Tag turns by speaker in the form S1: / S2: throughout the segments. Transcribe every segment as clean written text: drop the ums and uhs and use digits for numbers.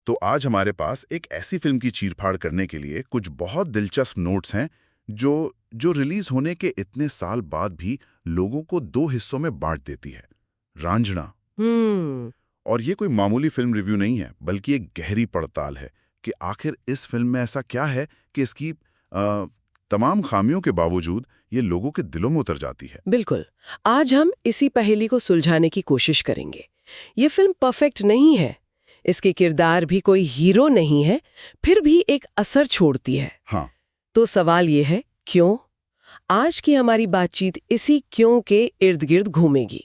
S1: तो आज हमारे पास एक ऐसी फिल्म की चीरफाड़ करने के लिए कुछ बहुत दिलचस्प नोट्स हैं जो जो रिलीज होने के इतने साल बाद भी लोगों को दो हिस्सों में बांट देती है। रांझना।
S2: हम्म।
S1: और ये कोई मामूली फिल्म रिव्यू नहीं है, बल्कि एक गहरी पड़ताल है कि आखिर इस फिल्म में ऐसा क्या है कि इसकी तमाम खामियों के बावजूद ये लोगों के दिलों में उतर जाती है।
S2: बिल्कुल। आज हम इसी पहेली को सुलझाने की कोशिश करेंगे। ये फिल्म परफेक्ट नहीं है, इसके किरदार भी कोई हीरो नहीं है, फिर भी एक असर छोड़ती है।
S1: हाँ।
S2: तो सवाल ये है, क्यों? आज की हमारी बातचीत इसी क्यों के इर्द गिर्द घूमेगी,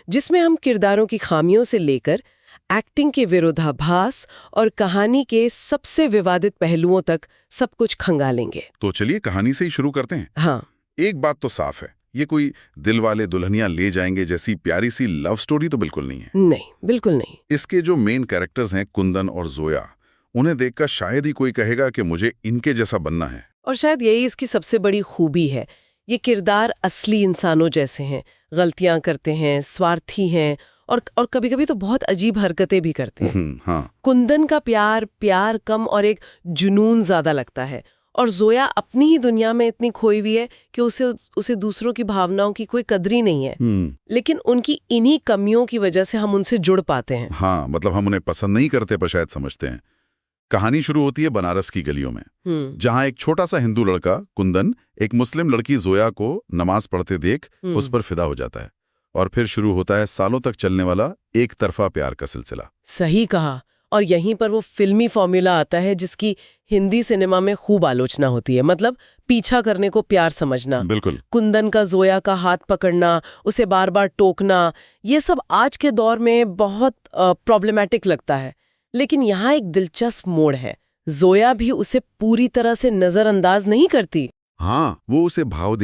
S2: जिसमें हम किरदारों की खामियों से लेकर एक्टिंग के विरोधाभास और कहानी के सबसे विवादित पहलुओं तक सब कुछ खंगालेंगे।
S1: तो चलिए कहानी से ही शुरू करते हैं।
S2: हाँ।
S1: एक बात तो साफ है, ये कोई दिल वाले दुल्हनिया ले जाएंगे जैसी प्यारी सी लव स्टोरी तो बिल्कुल नहीं है।
S2: नहीं, बिल्कुल नहीं।
S1: इसके जो मेन कैरेक्टर्स हैं कुंदन और जोया, उन्हें देखकर शायद ही कोई कहेगा कि मुझे इनके जैसा बनना है।
S2: और शायद यही इसकी सबसे बड़ी खूबी है। ये किरदार असली इंसानों जैसे हैं, गलतियां करते हैं, स्वार्थी हैं और कभी-कभी तो बहुत अजीब हरकतें भी करते हैं।
S1: हाँ।
S2: कुंदन का प्यार कम और एक जुनून ज्यादा लगता है, और जोया अपनी ही दुनिया में इतनी खोई हुई है कि उसे दूसरों की भावनाओं की कोई कदर ही नहीं है। लेकिन उनकी इन्हीं कमियों की वजह से हम उनसे जुड़ पाते हैं।
S1: हाँ, मतलब हम उन्हें पसंद नहीं करते पर शायद समझते हैं। कहानी शुरू होती है बनारस की गलियों में, जहां एक छोटा सा हिंदू लड़का कुंदन एक मुस्लिम लड़की जोया को नमाज पढ़ते देख उस पर फिदा हो जाता है, और फिर शुरू होता है सालों तक चलने वाला एक तरफा प्यार का सिलसिला।
S2: सही कहा। और यहीं पर वो फिल्मी फॉर्मूला आता है जिसकी हिंदी सिनेमा में खूब आलोचना होती है, मतलब पीछा करने को प्यार समझना।
S1: बिल्कुल।
S2: कुंदन का जोया का हाथ पकड़ना, उसे बार बार टोकना, ये सब आज के दौर में बहुत प्रॉब्लमैटिक लगता है। लेकिन यहाँ एक दिलचस्प मोड़ है, जोया भी उसे पूरी तरह से नजरअंदाज नहीं करती।
S1: हाँ, वो उसे भाव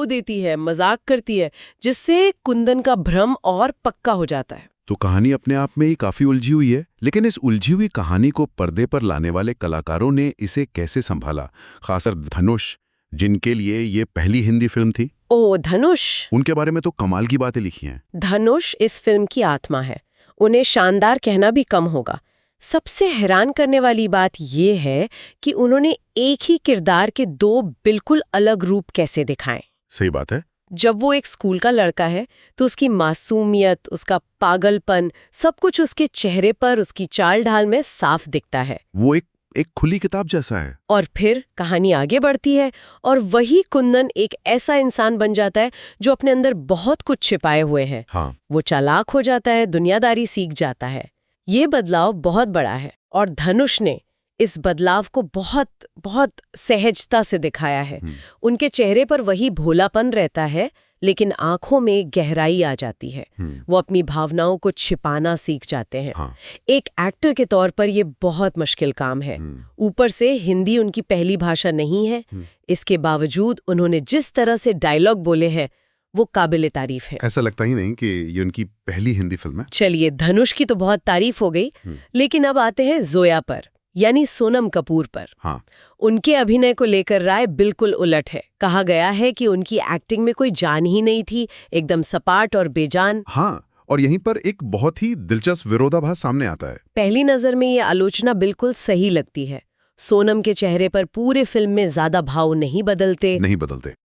S1: देती है,
S2: मजाक करती है, जिससे कुंदन का भ्रम और पक्का हो जाता है।
S1: तो कहानी अपने आप में ही काफी उलझी हुई है, लेकिन इस उलझी हुई कहानी को पर्दे पर लाने वाले कलाकारों ने इसे कैसे संभाला, खासकर धनुष, जिनके लिए ये पहली हिंदी फिल्म थी।
S2: ओ धनुष!
S1: उनके बारे में तो कमाल की बातें लिखी हैं।
S2: धनुष इस फिल्म की आत्मा है, उन्हें शानदार कहना भी कम होगा। सबसे हैरान करने वाली बात यह है कि उन्होंने एक ही किरदार के दो बिल्कुल अलग रूप कैसे दिखाएं।
S1: सही बात है।
S2: जब वो एक स्कूल का लड़का है तो उसकी मासूमियत, उसका पागलपन, सब कुछ उसके चेहरे पर, उसकी चाल ढाल में साफ दिखता है।
S1: वो एक खुली किताब जैसा है।
S2: और फिर कहानी आगे बढ़ती है और वही कुंदन एक ऐसा इंसान बन जाता है जो अपने अंदर बहुत कुछ छिपाए हुए है।
S1: हाँ।
S2: वो चालाक हो जाता है, दुनियादारी सीख जाता है। ये बदलाव बहुत बड़ा है और धनुष ने इस बदलाव को बहुत बहुत सहजता से दिखाया है। उनके चेहरे पर वही भोलापन रहता है, लेकिन आंखों में गहराई आ जाती है। वो अपनी भावनाओं को छिपाना सीख जाते हैं।
S1: हाँ।
S2: एक एक्टर के तौर पर ये बहुत मुश्किल काम है। ऊपर से हिंदी उनकी पहली भाषा नहीं है, इसके बावजूद उन्होंने जिस तरह से डायलॉग बोले हैं वो काबिले तारीफ है।
S1: ऐसा लगता ही नहीं कि ये उनकी पहली हिंदी फिल्म है।
S2: चलिए, धनुष की तो बहुत तारीफ हो गई, लेकिन अब आते हैं जोया पर, यानी सोनम कपूर पर।
S1: हाँ।
S2: उनके अभिनय को लेकर राय बिल्कुल उलट है। कहा गया है कि उनकी एक्टिंग में कोई जान ही नहीं थी, एकदम सपाट और बेजान।
S1: हाँ, और यहीं पर एक बहुत ही दिलचस्प विरोधाभास सामने आता है।
S2: पहली नजर में ये आलोचना बिल्कुल सही लगती है। सोनम के चेहरे पर पूरे फिल्म में ज्यादा भाव नहीं बदलते।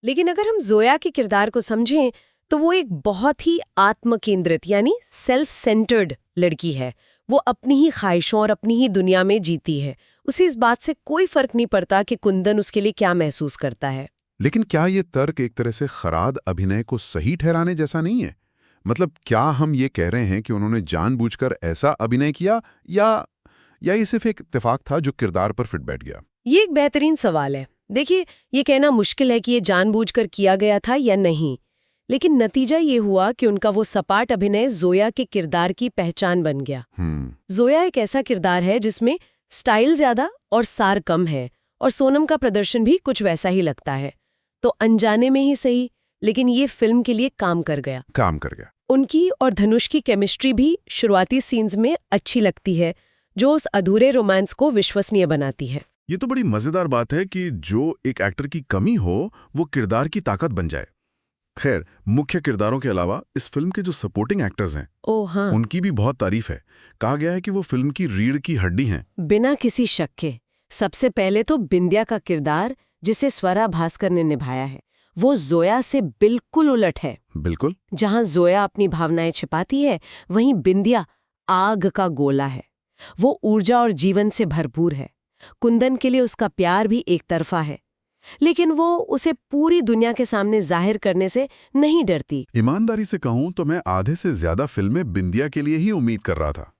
S2: लेकिन अगर हम जोया के किरदार को समझें तो वो एक बहुत ही आत्मकेंद्रित यानी सेल्फ सेंटर्ड लड़की है। वो अपनी ही ख्वाहिशों और अपनी ही दुनिया में जीती है। उसे इस बात से कोई फर्क नहीं पड़ता कि कुंदन उसके लिए क्या महसूस करता है।
S1: लेकिन क्या ये तर्क एक तरह से खराद अभिनय को सही ठहराने जैसा नहीं है? मतलब क्या हम ये कह रहे हैं कि उन्होंने जानबूझकर ऐसा अभिनय किया या ये सिर्फ एक इत्तेफाक था जो किरदार पर फिट बैठ गया?
S2: ये एक बेहतरीन सवाल है। देखिए, ये कहना मुश्किल है कि ये जानबूझकर किया गया था या नहीं, लेकिन नतीजा ये हुआ कि उनका वो सपाट अभिनय जोया के किरदार की पहचान बन गया। जोया एक ऐसा किरदार है जिसमें स्टाइल ज्यादा और सार कम है, और सोनम का प्रदर्शन भी कुछ वैसा ही लगता है। तो अनजाने में ही सही, लेकिन ये फिल्म के लिए काम कर गया। उनकी और धनुष की केमिस्ट्री भी शुरुआती सीन्स में अच्छी लगती है, जो उस अधूरे रोमांस को विश्वसनीय बनाती है।
S1: ये तो बड़ी मजेदार बात है कि जो एक एक्टर की कमी हो वो किरदार की ताकत बन जाए। खैर, मुख्य किरदारों के अलावा इस फिल्म के जो सपोर्टिंग एक्टर्स हैं,
S2: ओह हाँ,
S1: उनकी भी बहुत तारीफ है। कहा गया है कि वो फिल्म की रीढ़ की हड्डी हैं।
S2: बिना किसी शक के। सबसे पहले तो बिंदिया का किरदार जिसे स्वरा भास्कर ने निभाया है, वो जोया से बिल्कुल उलट है।
S1: बिल्कुल।
S2: जहां जोया अपनी भावनाएं छिपाती है, वहीं बिंदिया आग का गोला है। वो ऊर्जा और जीवन से भरपूर है। कुंदन के लिए उसका प्यार भी एक तरफा है, लेकिन वो उसे पूरी दुनिया के सामने जाहिर करने से नहीं डरती।
S1: ईमानदारी से कहूं तो मैं आधे से ज्यादा फिल्में बिंदिया के लिए ही उम्मीद कर रहा था।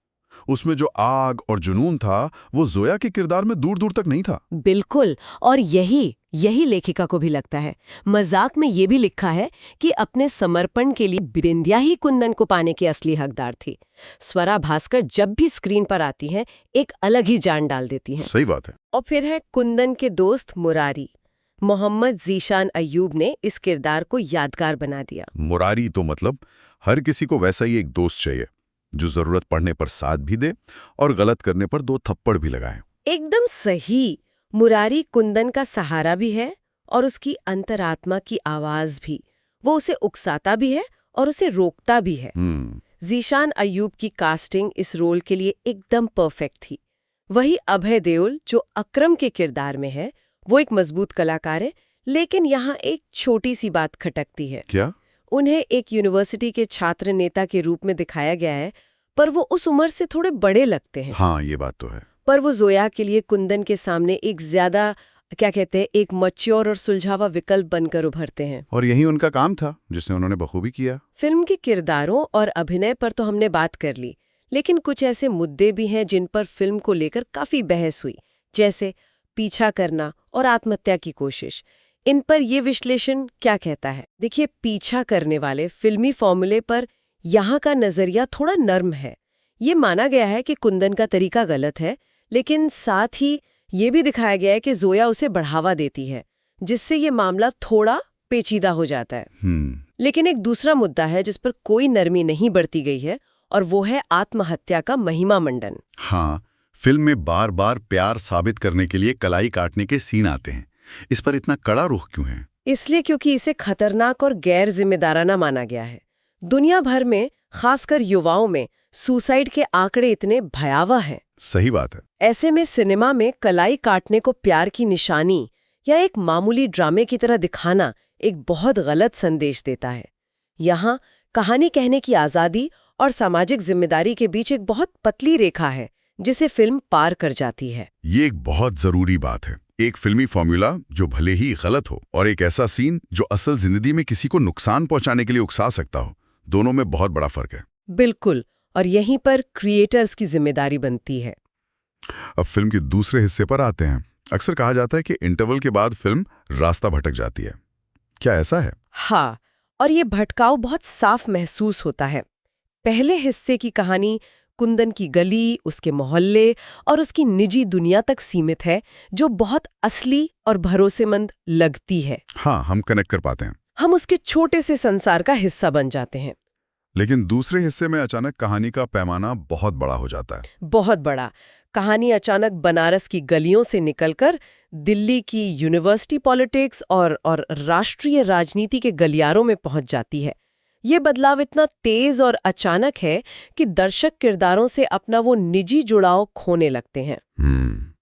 S1: उसमें जो आग और जुनून था, वो जोया के किरदार में दूर दूर तक नहीं था।
S2: बिल्कुल, और यही लेखिका को भी लगता है। मजाक में ये भी लिखा है कि अपने समर्पण के लिए बिंदिया ही कुंदन को पाने की असली हकदार थी। स्वरा भास्कर जब भी स्क्रीन पर आती हैं, एक अलग ही जान डाल देती हैं।
S1: सही बात है।
S2: और फिर है कुंदन के दोस्त मुरारी। मोहम्मद जीशान अय्यूब ने इस किरदार को यादगार बना दिया।
S1: मुरारी तो मतलब हर किसी को वैसा ही एक दोस्त चाहिए, जो जरूरत पड़ने पर साथ भी दे और गलत करने पर 2 थप्पड़ भी लगाए।
S2: एकदम सही। मुरारी कुंदन का सहारा भी है और उसकी अंतरात्मा की आवाज भी। वो उसे उकसाता भी है और उसे रोकता भी है। जीशान अय्यूब की कास्टिंग इस रोल के लिए एकदम परफेक्ट थी। वही अभय देओल जो अक्रम के किरदार में है, वो एक मजबूत कलाकार है, लेकिन यहाँ एक छोटी सी बात खटकती है।
S1: क्या?
S2: उन्हें एक यूनिवर्सिटी के छात्र नेता के रूप में दिखाया गया है, पर वो उस उम्र से थोड़े बड़े लगते हैं।
S1: हाँ, ये बात तो है।
S2: पर वो जोया के लिए कुंदन के सामने एक ज्यादा एक मैच्योर और सुलझावा विकल्प बनकर उभरते हैं।
S1: और यही उनका काम था, जिसे उन्होंने बखूबी किया।
S2: फिल्म के किरदारों और अभिनय पर तो हमने बात कर ली, लेकिन कुछ ऐसे मुद्दे भी हैं जिन पर फिल्म को लेकर काफी बहस हुई, जैसे पीछा करना और आत्महत्या की कोशिश। इन पर ये विश्लेषण क्या कहता है? देखिए, पीछा करने वाले फिल्मी फॉर्मूले पर यहाँ का नजरिया थोड़ा नर्म है। ये माना गया है कि कुंदन का तरीका गलत है, लेकिन साथ ही ये भी दिखाया गया है कि जोया उसे बढ़ावा देती है, जिससे ये मामला थोड़ा पेचीदा हो जाता है। लेकिन एक दूसरा मुद्दा है जिस पर कोई नरमी नहीं बरती गई है, और वो है आत्महत्या का महिमा मंडन।
S1: हाँ, फिल्म में बार बार प्यार साबित करने के लिए कलाई काटने के सीन आते हैं। इस पर इतना कड़ा रुख क्यों है?
S2: इसलिए क्योंकि इसे खतरनाक और गैर जिम्मेदाराना माना गया है। दुनिया भर में, खासकर युवाओं में, सुसाइड के आंकड़े इतने भयावह हैं।
S1: सही बात है।
S2: ऐसे में सिनेमा में कलाई काटने को प्यार की निशानी या एक मामूली ड्रामे की तरह दिखाना एक बहुत गलत संदेश देता है। यहाँ कहानी कहने की आज़ादी और सामाजिक जिम्मेदारी के बीच एक बहुत पतली रेखा है, जिसे फिल्म पार कर जाती है।
S1: ये एक बहुत जरूरी बात है। एक फिल्मी फॉर्मूला जो भले ही गलत हो, और एक ऐसा सीन जो असल जिंदगी में किसी को नुकसान पहुंचाने के लिए उकसा सकता हो, दोनों में बहुत बड़ा फर्क है।
S2: बिल्कुल, और यहीं पर क्रिएटर्स की जिम्मेदारी बनती है।
S1: अब फिल्म के दूसरे हिस्से पर आते हैं। अक्सर कहा जाता है कि इंटरवल के बाद फिल्म रास्ता भटक जाती है। क्या ऐसा है?
S2: हाँ, और ये भटकाव बहुत साफ महसूस होता है। पहले हिस्से की कहानी कुंदन की गली, उसके मोहल्ले और उसकी निजी दुनिया तक सीमित है, जो बहुत असली और भरोसेमंद लगती है।
S1: हाँ, हम कनेक्ट कर पाते हैं।
S2: हम उसके छोटे से संसार का हिस्सा बन जाते हैं।
S1: लेकिन दूसरे हिस्से में अचानक कहानी का पैमाना बहुत बड़ा हो जाता है।
S2: बहुत बड़ा। कहानी अचानक बनारस की गलियों से निकलकर दिल्ली की यूनिवर्सिटी पॉलिटिक्स और राष्ट्रीय राजनीति के गलियारों में पहुंच जाती है। ये बदलाव इतना तेज और अचानक है कि दर्शक किरदारों से अपना वो निजी जुड़ाव खोने लगते हैं।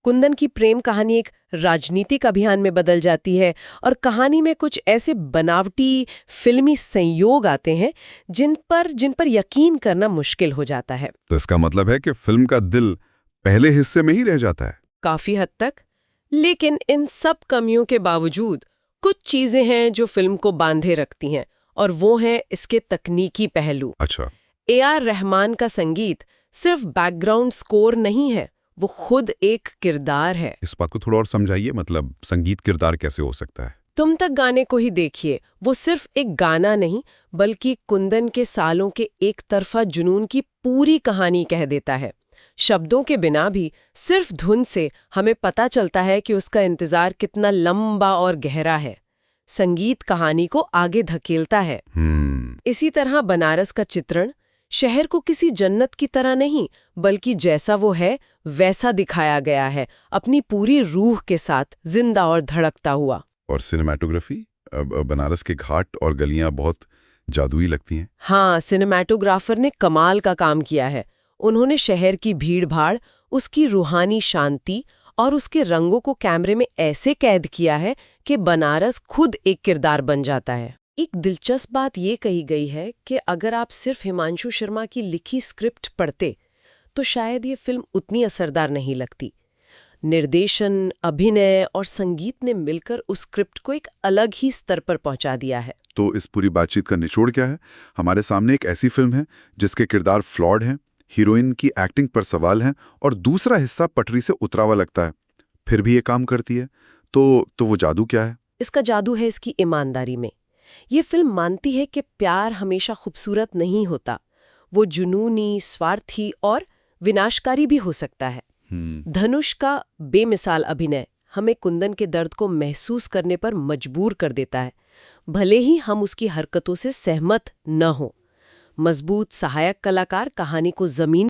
S2: कुंदन की प्रेम कहानी एक राजनीतिक अभियान में बदल जाती है, और कहानी में कुछ ऐसे बनावटी फिल्मी संयोग आते हैं जिन पर यकीन करना मुश्किल हो जाता है।
S1: तो इसका मतलब है कि फिल्म का दिल पहले हिस्से में ही रह जाता है।
S2: काफी हद तक। लेकिन इन सब कमियों के बावजूद कुछ चीजें हैं जो फिल्म को बांधे रखती हैं, और वो है इसके तकनीकी पहलू।
S1: अच्छा।
S2: ए.आर. रहमान का संगीत सिर्फ बैकग्राउंड स्कोर नहीं है, वो खुद एक किरदार है।
S1: इस बात को थोड़ा और समझाइए, मतलब संगीत किरदार कैसे हो सकता है?
S2: तुम तक गाने को ही देखिए, वो सिर्फ एक गाना नहीं, बल्कि कुंदन के सालों के एक तरफा जुनून की पूरी कहानी कह देता है। शब्दों के बिना भी सिर्फ धुन से हमें पता चलता है कि उसका इंतजार कितना लंबा और गहरा है। संगीत कहानी को आगे धकेलता है। इसी तरह बनारस का चित्रण शहर को किसी जन्नत की तरह नहीं, बल्कि जैसा वो है वैसा दिखाया गया है, अपनी पूरी रूह के साथ, जिंदा और धड़कता हुआ।
S1: और सिनेमैटोग्राफी, बनारस के घाट और गलियां बहुत जादुई लगती हैं।
S2: हाँ, सिनेमैटोग्राफर ने कमाल का काम किया है। उन्होंने शहर की भीड़-भाड़, उसकी रूहानी शांति और उसके रंगों को कैमरे में ऐसे कैद किया है कि बनारस खुद एक किरदार बन जाता है। एक दिलचस्प बात ये कही गई है कि अगर आप सिर्फ हिमांशु शर्मा की लिखी स्क्रिप्ट पढ़ते तो शायद ये फिल्म उतनी असरदार नहीं लगती। निर्देशन, अभिनय और संगीत ने मिलकर उस स्क्रिप्ट को एक अलग ही स्तर पर पहुंचा दिया है।
S1: तो इस पूरी बातचीत का निचोड़ क्या है? हमारे सामने एक ऐसी फिल्म है जिसके किरदार फ्लॉड हैं, हीरोइन की एक्टिंग पर सवाल हैं और दूसरा हिस्सा पटरी से उतरा हुआ लगता है, फिर भी ये काम करती है। तो वो जादू क्या है?
S2: इसका जादू है इसकी ईमानदारी में। ये फिल्म मानती है कि प्यार हमेशा खूबसूरत नहीं होता, वो जुनूनी, स्वार्थी और विनाशकारी भी हो सकता है। धनुष का बेमिसाल अभिनय हमें कुंदन के दर्द को महसूस करने पर मजबूर कर देता है, भले ही हम उसकी हरकतों से सहमत न हों। मजबूत सहायक कलाकार कहानी को जमीन